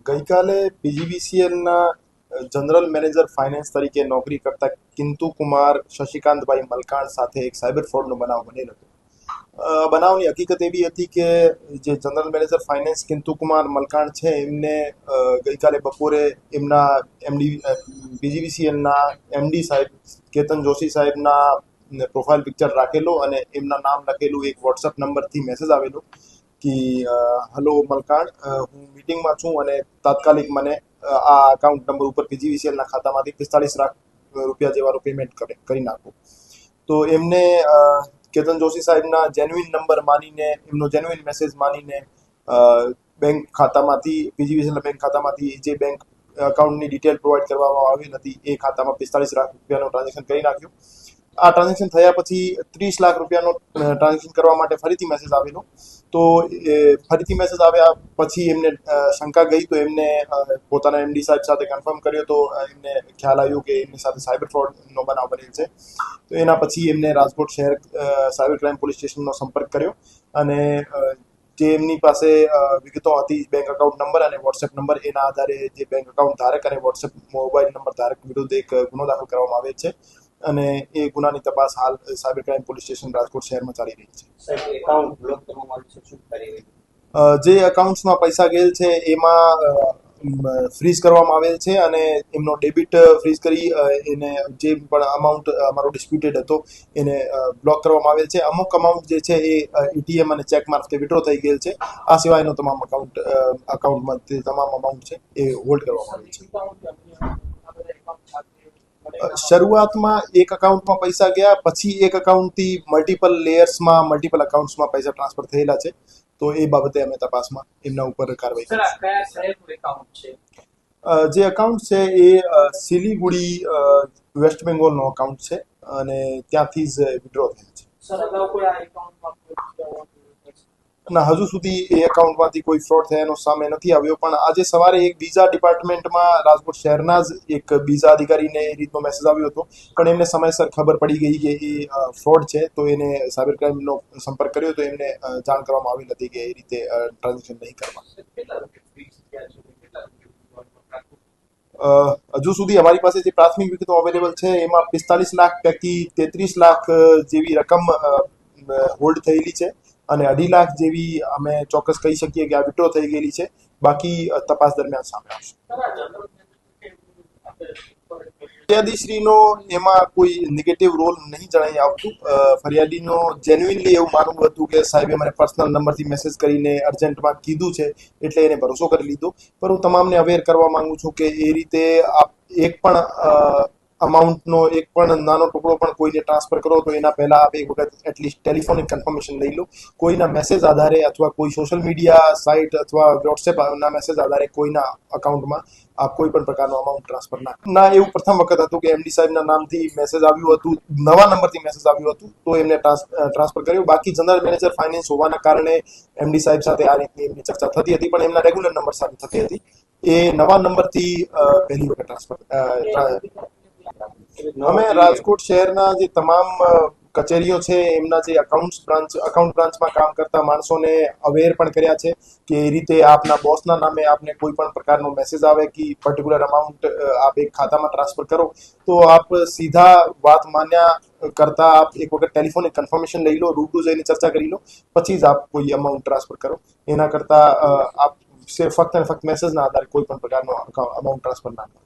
ગઈકાલે પીજીવીસીએલના general manager finance તરીકે નોકરી કરતા કિંતુ કુમાર શશિકાંતભાઈ મલકાણ સાથે એક સાયબર ફ્રોડનો બનાવ બનેલ હતો. બનાવની હકીકત એવી હતી કે જે જનરલ મેનેજર ફાઇનાન્સ કિંતુ કુમાર મલકાણ છે એમને ગઈકાલે બપોરે એમના એમડી પીજીવીસીએલના એમડી સાહેબ કેતન જોશી સાહેબના પ્રોફાઇલ પિક્ચર રાખેલો અને એમના નામ લખેલું એક વોટ્સઅપ નંબરથી મેસેજ આવેલો કે હલો મલકાણ, હું મીટિંગમાં છું અને તાત્કાલિક મને આ અકાઉન્ટ નંબર ઉપર પીજીવીસીએલના ખાતામાંથી 45 લાખ રૂપિયા જેવાનું પેમેન્ટ કરી નાખો. તો એમને કેતન જોશી સાહેબના જેન્યુઇન નંબર માનીને, એમનો જેન્યુઇન મેસેજ માનીને બેંક ખાતામાંથી, પીજીવીસીએલના બેંક ખાતામાંથી જે બેંક અકાઉન્ટની ડિટેલ પ્રોવાઈડ કરવામાં આવેલ હતી એ ખાતામાં 45 લાખ રૂપિયાનું ટ્રાન્ઝેક્શન કરી નાખ્યું. આ ટ્રાન્ઝેક્શન થયા પછી 30 લાખ રૂપિયાનો ટ્રાન્ઝેક્શન કરવા માટે ફરીથી મેસેજ આવેલો. તો ફરીથી મેસેજ આવ્યા પછી એમને શંકા ગઈ, તો એમને પોતાના એમડી સાહેબ સાથે કન્ફર્મ કર્યો. તો એમને ખ્યાલ આવ્યો કે એમની સાથે સાયબર ફ્રોડનો બનાવ બનેલ છે. તો એના પછી એમને રાજકોટ શહેર સાયબર ક્રાઇમ પોલીસ સ્ટેશનનો સંપર્ક કર્યો અને જે એમની પાસે વિગતો હતી, બેંક અકાઉન્ટ નંબર અને વોટ્સએપ નંબર, એના આધારે જે બેંક અકાઉન્ટ ધારક અને વોટ્સએપ મોબાઈલ નંબર ધારક વિરુદ્ધ એક ગુનો દાખલ કરવામાં આવે છે અને એ ગુનાની તપાસ હાલ cyber crime police station Rajkot શહેરમાં ચાલી રહી છે. જે એકાઉન્ટ્સમાં પૈસા ગયેલ છે એમાં ફ્રીઝ કરવામાં આવેલ છે અને એમનો ડેબિટ ફ્રીઝ કરી એને જે પણ અમાઉન્ટ અમારો ડિસ્પ્યુટેડ હતો એને બ્લોક કરવામાં આવેલ છે. અમુક અમાઉન્ટ જે છે એ એટીએમ અને ચેક મારફતે વિડ્રો થઈ ગયેલ છે. આ સિવાયનો તમામ અકાઉન્ટમાં તમામ અમાઉન્ટ છે એ હોલ્ડ કરવામાં આવેલ છે. શરૂઆતમાં એક અકાઉન્ટમાં પૈસા ગયા, પછી એક અકાઉન્ટથી મલ્ટિપલ લેયર્સમાં, મલ્ટિપલ અકાઉન્ટ્સમાં પૈસા ટ્રાન્સફર થયેલા છે. તો એ બાબતે અમે તપાસમાં એમના ઉપર કાર્યવાહી કરીશું. જે અકાઉન્ટ છે એ સિલીગુડી વેસ્ટ બેંગોલનો અકાઉન્ટ છે અને ત્યાંથી જ વિડ્રો થયા છે. ના, હજુ સુધી એ એકાઉન્ટમાંથી કોઈ ફ્રોડ થયાનો સામે નથી આવ્યો, પણ આજે સવારે એક બીજા ડિપાર્ટમેન્ટમાં રાજકોટ શહેરના જ એક બીજા અધિકારીને એ રીતનો મેસેજ આવ્યો હતો, પણ એમને સમયસર ખબર પડી ગઈ કે એ ફ્રોડ છે. તો એને સાયબર ક્રાઇમનો સંપર્ક કર્યો તો એમને જાણ કરવામાં આવી હતી કે એ રીતે ટ્રાન્ઝેક્શન નહીં કરવા. હજુ સુધી અમારી પાસે જે પ્રાથમિક વિગતો અવેલેબલ છે એમાં 45 લાખ પૈકી 33 લાખ જેવી રકમ હોલ્ડ થયેલી છે અને 2.5 લાખ જેવી અમે ચોક્કસ કહી શકીએ કે આ વિડ્રો થઈ ગયેલી છે. બાકી તપાસ દરમિયાન સામે આવશે. ફરિયાદીશ્રીનો એમાં કોઈ નેગેટિવ રોલ નહીં જણાઈ આવતું. ફરિયાદીનો જેન્યુઇનલી એવું માનવું હતું કે સાહેબે મને પર્સનલ નંબરથી મેસેજ કરીને અર્જન્ટમાં કીધું છે એટલે એને ભરોસો કરી લીધો. પણ હું તમામને અવેર કરવા માંગુ છું કે એ રીતે આપ એક પણ અમાઉન્ટનો એક પણ નાનો ટુકડો પણ કોઈને ટ્રાન્સફર કરો તો એના પહેલા આપ એક વખત એટલીસ્ટ ટેલિફોનિક કન્ફર્મેશન લઈ લો. કોઈના મેસેજ આધારે અથવા કોઈ સોશિયલ મીડિયા સાઇટ અથવા વોટ્સએપના મેસેજ આધારે કોઈના અકાઉન્ટમાં આપ કોઈ પણ પ્રકારનો અમાઉન્ટ ટ્રાન્સફર ના. એવું પ્રથમ વખત હતું કે એમડી સાહેબના નામથી મેસેજ આવ્યું હતું, નવા નંબરથી મેસેજ આવ્યું હતું, તો એમને ટ્રાન્સફર કર્યું. બાકી જનરલ મેનેજર ફાઇનાન્સ હોવાના કારણે એમડી સાહેબ સાથે આ રીતની એમની ચર્ચા થતી હતી, પણ એમના રેગ્યુલર નંબર સાથે થતી હતી. એ નવા નંબરથી પહેલી વખત ટ્રાન્સફર. અમે રાજકોટ શહેરના જે તમામ કચેરીઓ છે એમના જે અકાઉન્ટ બ્રાન્ચમાં કામ કરતા માણસોને અવેર પણ કર્યા છે કે એ રીતે આપના બોસના નામે આપને કોઈ પણ પ્રકારનો મેસેજ આવે કે પર્ટિક્યુલર અમાઉન્ટ આપ એક ખાતામાં ટ્રાન્સફર કરો તો આપ સીધા વાત માન્યા કરતા આપ એક વખત ટેલિફોનિક કન્ફર્મેશન લઈ લો, રૂબરૂ જઈને ચર્ચા કરી લો, પછી જ આપ કોઈ અમાઉન્ટ ટ્રાન્સફર કરો. એના કરતા આપ ફક્ત અને ફક્ત મેસેજના આધારે કોઈ પણ પ્રકારનો અમાઉન્ટ ટ્રાન્સફર ના કરો.